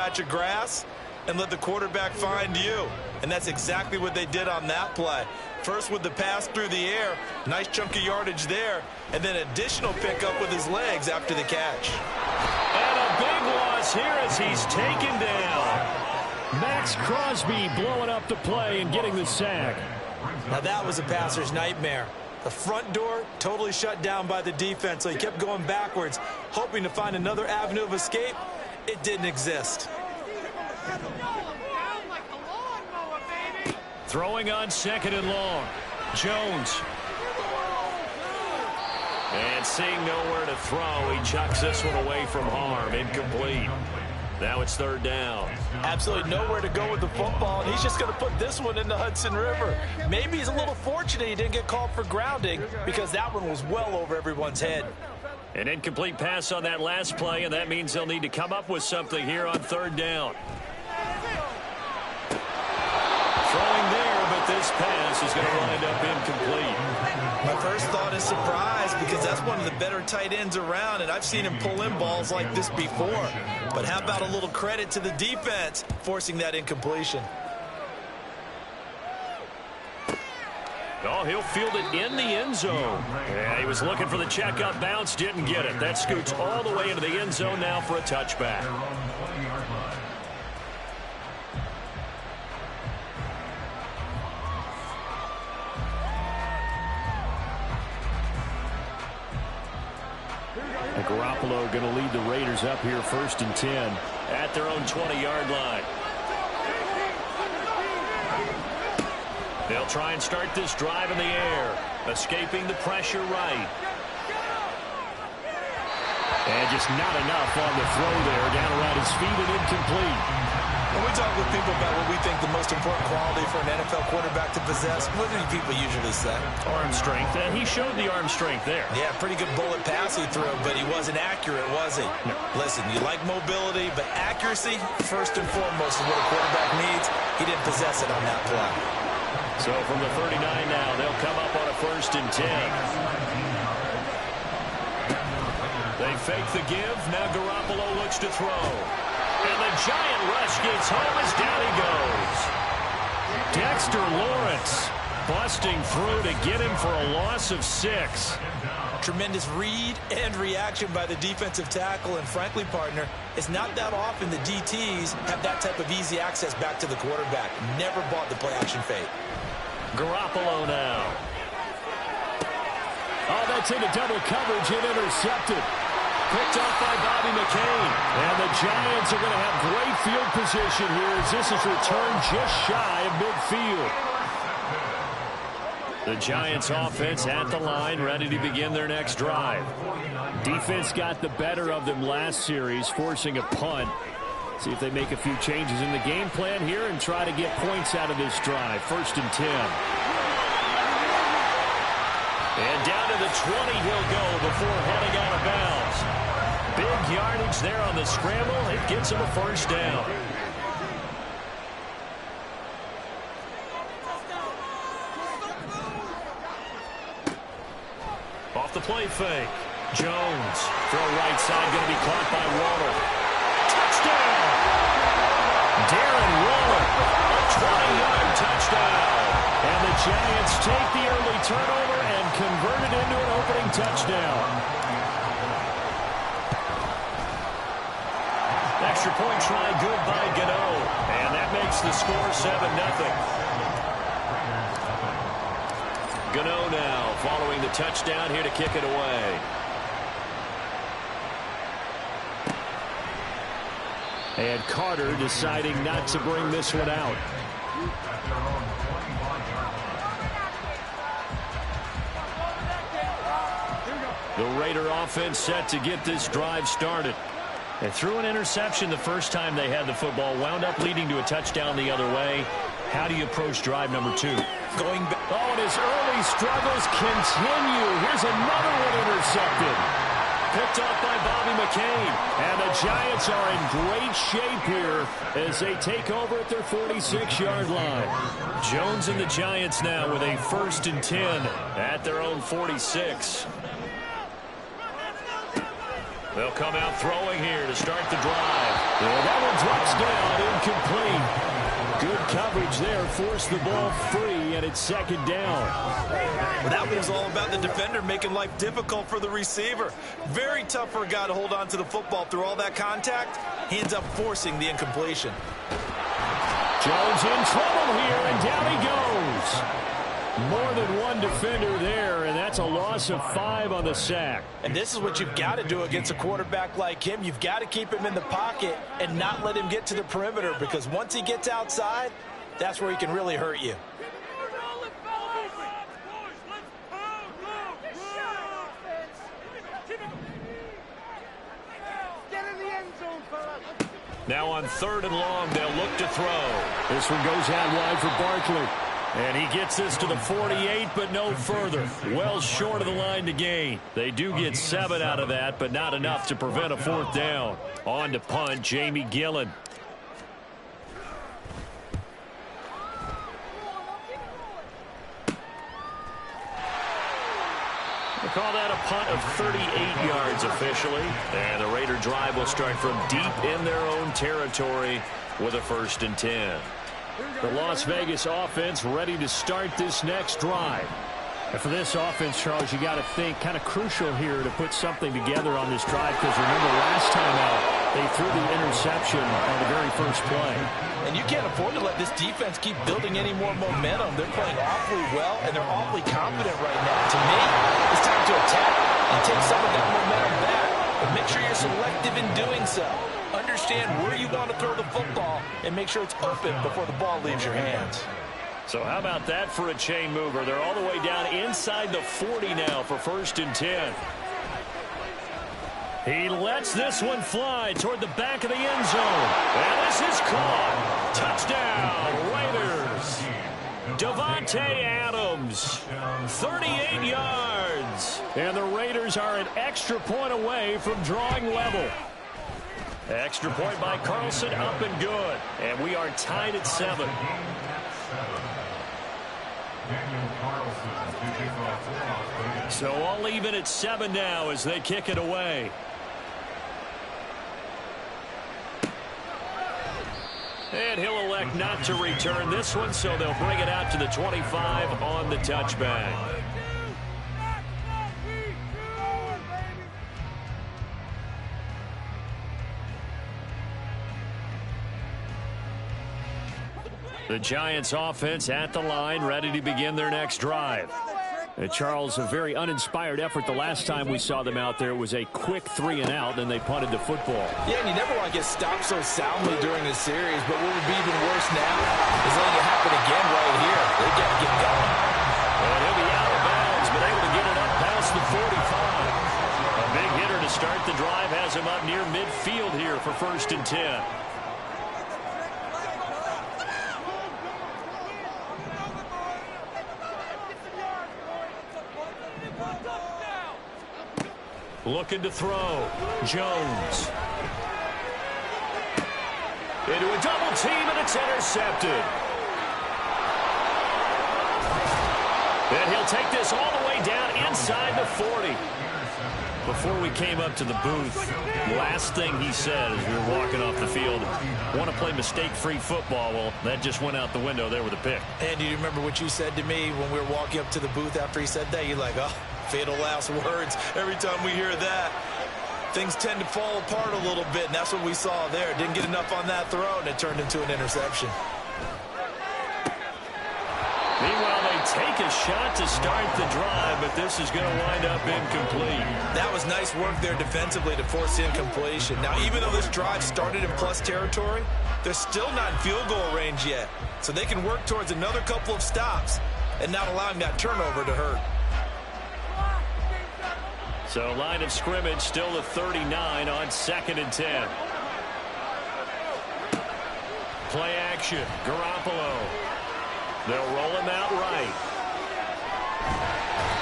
patch of grass and let the quarterback find you. And that's exactly what they did on that play. First with the pass through the air, nice chunk of yardage there, and then additional pickup with his legs after the catch. And a big loss here as he's taken down. Max Crosby blowing up the play and getting the sack. Now that was a passer's nightmare. The front door totally shut down by the defense, so he kept going backwards, hoping to find another avenue of escape. It didn't exist. Throwing on 2nd and long. Jones. And seeing nowhere to throw, he chucks this one away from harm. Incomplete. Now it's 3rd down. Absolutely nowhere to go with the football, and he's just going to put this one in the Hudson River. Maybe he's a little fortunate he didn't get called for grounding because that one was well over everyone's head. An incomplete pass on that last play, and that means they'll need to come up with something here on 3rd down. Throwing there, but this pass is going to wind up incomplete. My first thought is surprise because that's one of the better tight ends around, and I've seen him pull in balls like this before. But how about a little credit to the defense forcing that incompletion? Oh, he'll field it in the end zone. Yeah, he was looking for the checkup bounce, didn't get it. That scoots all the way into the end zone now for a touchback. And Garoppolo going to lead the Raiders up here 1st and 10 at their own 20-yard line. They'll try and start this drive in the air, escaping the pressure right. And just not enough on the throw there, down around his feet and incomplete. When we talk with people about what we think the most important quality for an NFL quarterback to possess, what do people usually say? Arm strength, and he showed the arm strength there. Yeah, pretty good bullet pass he threw, but he wasn't accurate, was he? No. Listen, you like mobility, but accuracy, first and foremost, is what a quarterback needs. He didn't possess it on that play. So from the 39 now, they'll come up on a 1st and 10. They fake the give. Now Garoppolo looks to throw. And the giant rush gets home as down he goes. Dexter Lawrence busting through to get him for a loss of 6. Tremendous read and reaction by the defensive tackle, and frankly, partner, it's not that often the DTs have that type of easy access back to the quarterback. Never bought the play-action fake. Garoppolo now. Oh, that's into double coverage and intercepted. Picked off by Bobby McCain. And the Giants are going to have great field position here as this is returned just shy of midfield. The Giants offense at the line, ready to begin their next drive. Defense got the better of them last series, forcing a punt. See if they make a few changes in the game plan here and try to get points out of this drive. 1st and 10. And down to the 20 he'll go before heading out of bounds. Big yardage there on the scramble. It gets him a 1st down. Off the play fake. Jones. Throw right side, going to be caught by Waller. Touchdown! Darren Waller, a 20-yard touchdown. And the Giants take the early turnover and convert it into an opening touchdown. Extra point try good by Gano. And that makes the score 7-0. Gano now following the touchdown here to kick it away. And Carter deciding not to bring this one out. The Raider offense set to get this drive started. They threw an interception the first time they had the football, wound up leading to a touchdown the other way. How do you approach drive number 2? Going back. Oh, and his early struggles continue. Here's another one intercepted. Picked off by Bobby McCain. And the Giants are in great shape here as they take over at their 46-yard line. Jones and the Giants now with a 1st and 10 at their own 46. They'll come out throwing here to start the drive. Yeah, that one drops down, incomplete. Good coverage there, forced the ball free, and it's second down. Well, that was all about the defender making life difficult for the receiver. Very tough for a guy to hold on to the football through all that contact. He ends up forcing the incompletion. Jones in trouble here, and down he goes. More than one defender there, and that's a loss of 5 on the sack. And this is what you've got to do against a quarterback like him. You've got to keep him in the pocket and not let him get to the perimeter, because once he gets outside, that's where he can really hurt you. Now on 3rd and long, they'll look to throw. This one goes out wide for Barkley. And he gets this to the 48, but no further. Well short of the line to gain. They do get 7 out of that, but not enough to prevent a 4th down. On to punt, Jamie Gillen. They call that a punt of 38 yards officially. And the Raider drive will start from deep in their own territory with a 1st and 10. The Las Vegas offense ready to start this next drive. And for this offense, Charles, you got to think kind of crucial here to put something together on this drive, because remember last time out, they threw the interception on the very first play. And you can't afford to let this defense keep building any more momentum. They're playing awfully well, and they're awfully confident right now. To me, it's time to attack and take some of that momentum back. But make sure you're selective in doing so. Understand where you want to throw the football and make sure it's open before the ball leaves your hands. So how about that for a chain mover? They're all the way down inside the 40 now for 1st and 10. He lets this one fly toward the back of the end zone. And this is caught. Touchdown, Raiders. Davante Adams, 38 yards. And the Raiders are an extra point away from drawing level. Extra point by Carlson, up and good. And we are tied at 7. So all even at 7 now as they kick it away. And he'll elect not to return this one, so they'll bring it out to the 25 on the touchback. The Giants offense at the line, ready to begin their next drive. Charles, a very uninspired effort the last time we saw them out there. It was a quick 3 and out, then they punted the football. Yeah, and you never want to get stopped so soundly during the series, but what would be even worse now is letting it happen again right here. They got to get going. And he'll be out of bounds, but able to get it up past the 45. A big hitter to start the drive has him up near midfield here for 1st and 10. Looking to throw. Jones. Into a double team, and it's intercepted. And he'll take this all the way down inside the 40. Before we came up to the booth, last thing he said as we were walking off the field, want to play mistake-free football. Well, that just went out the window there with a pick. And do you remember what you said to me when we were walking up to the booth after he said that? You're like, oh, fatal last words. Every time we hear that, things tend to fall apart a little bit, and that's what we saw there. Didn't get enough on that throw, and it turned into an interception. Meanwhile, they take a shot to start the drive, but this is going to wind up incomplete. That was nice work there defensively to force the incompletion. Now, even though this drive started in plus territory, they're still not in field goal range yet. So they can work towards another couple of stops and not allowing that turnover to hurt. So line of scrimmage still the 39 on 2nd and 10. Play action. Garoppolo. They'll roll him out right.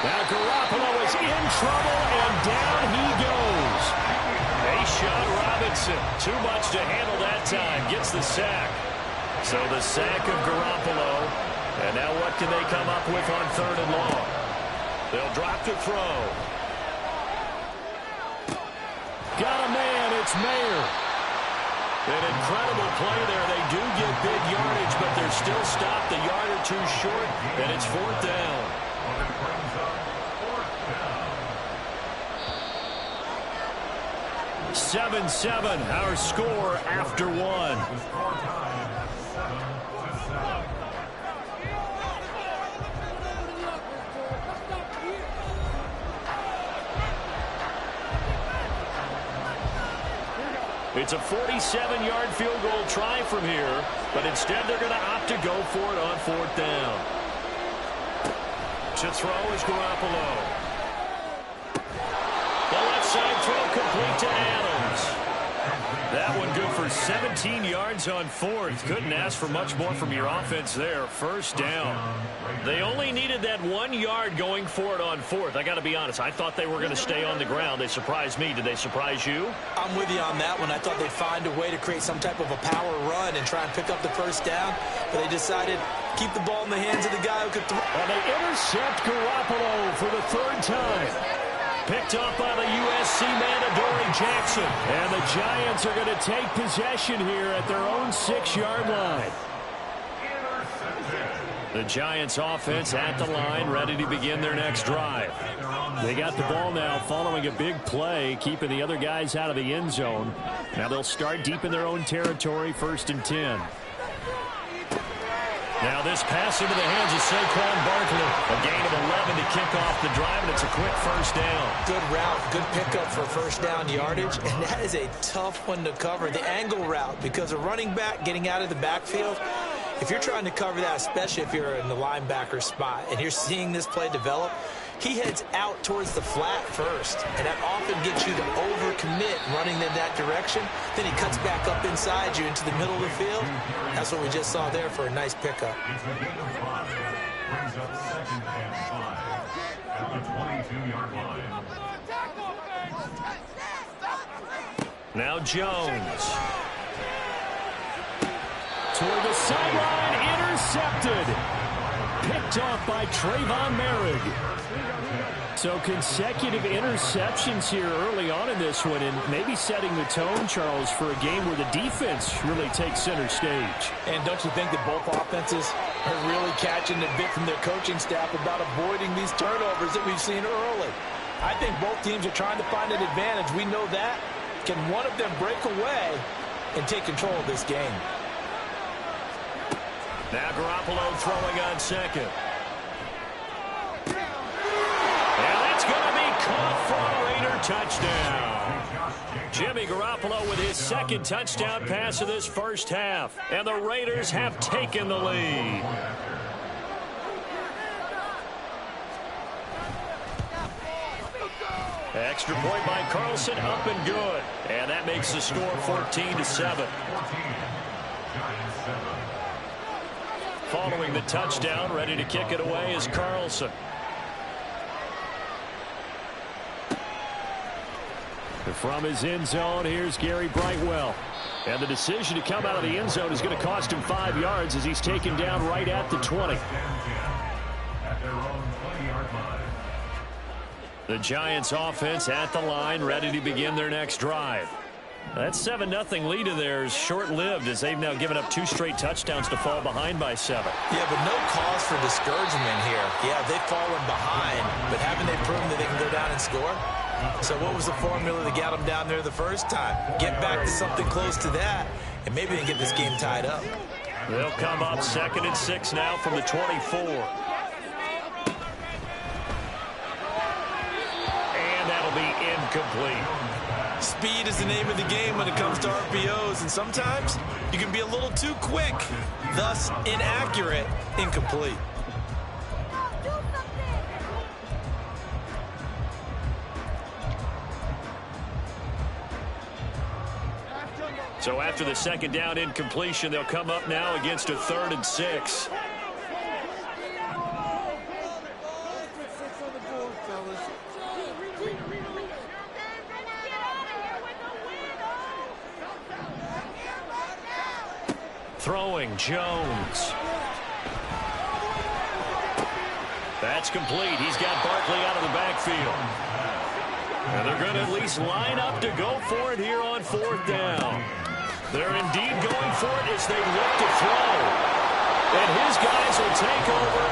Now Garoppolo is in trouble, and down he goes. A'Shawn Robinson, too much to handle that time, gets the sack. So the sack of Garoppolo, and now what can they come up with on 3rd and long? They'll drop to throw. Got a man, it's Mayer. An incredible play there. They do get big yardage, but they're still stopped a yard or two short, and it's 4th down. Seven, our score after one. It's a 47-yard field goal try from here, but instead they're going to opt to go for it on 4th down. To throw is Garoppolo. The left side throw complete to Adams. That one good for 17 yards on 4th. Couldn't ask for much more from your offense there. 1st down. They only needed that 1 yard going for it on 4th. I got to be honest. I thought they were going to stay on the ground. They surprised me. Did they surprise you? I'm with you on that one. I thought they'd find a way to create some type of a power run and try and pick up the 1st down. But they decided to keep the ball in the hands of the guy who could throw. And they intercept Garoppolo for the 3rd time. Picked off by the USC man, Adoree Jackson. And the Giants are going to take possession here at their own 6-yard line. The Giants offense at the line, ready to begin their next drive. They got the ball now following a big play, keeping the other guys out of the end zone. Now they'll start deep in their own territory, 1st and 10. Now this pass into the hands of Saquon Barkley. A gain of 11 to kick off the drive, and it's a quick 1st down. Good route, good pickup for 1st down yardage, and that is a tough one to cover. The angle route, because a running back getting out of the backfield, if you're trying to cover that, especially if you're in the linebacker spot, and you're seeing this play develop, he heads out towards the flat first, and that often gets you to overcommit running in that direction. Then he cuts back up inside you into the middle of the field. That's what we just saw there for a nice pickup. Now Jones. Toward the sideline, intercepted. Picked off by Trayvon Merrick. So consecutive interceptions here early on in this one, and maybe setting the tone, Charles, for a game where the defense really takes center stage. And don't you think that both offenses are really catching the bit from their coaching staff about avoiding these turnovers that we've seen early? I think both teams are trying to find an advantage. We know that. Can one of them break away and take control of this game? Now Garoppolo throwing on 2nd. And that's going to be caught for a Raider touchdown. Jimmy Garoppolo with his 2nd touchdown pass of this 1st half. And the Raiders have taken the lead. Extra point by Carlson, up and good. And that makes the score 14-7. Following the touchdown, ready to kick it away is Carlson. From his end zone, here's Gary Brightwell. And the decision to come out of the end zone is going to cost him 5 yards as he's taken down right at the 20. The Giants offense at the line, ready to begin their next drive. That 7-0 lead of theirs short-lived as they've now given up 2 straight touchdowns to fall behind by 7. Yeah, but no cause for discouragement here. Yeah, they've fallen behind, but haven't they proven that they can go down and score? So what was the formula that got them down there the first time? Get back to something close to that, and maybe they get this game tied up. They'll come up 2nd and 6 now from the 24. And that'll be incomplete. Speed is the name of the game when it comes to RPOs, and sometimes you can be a little too quick, thus inaccurate, incomplete. So after the 2nd down incompletion, they'll come up now against a 3rd and 6. Throwing, Jones. That's complete. He's got Barkley out of the backfield. And they're going to at least line up to go for it here on 4th down. They're indeed going for it as they look to throw. And his guys will take over.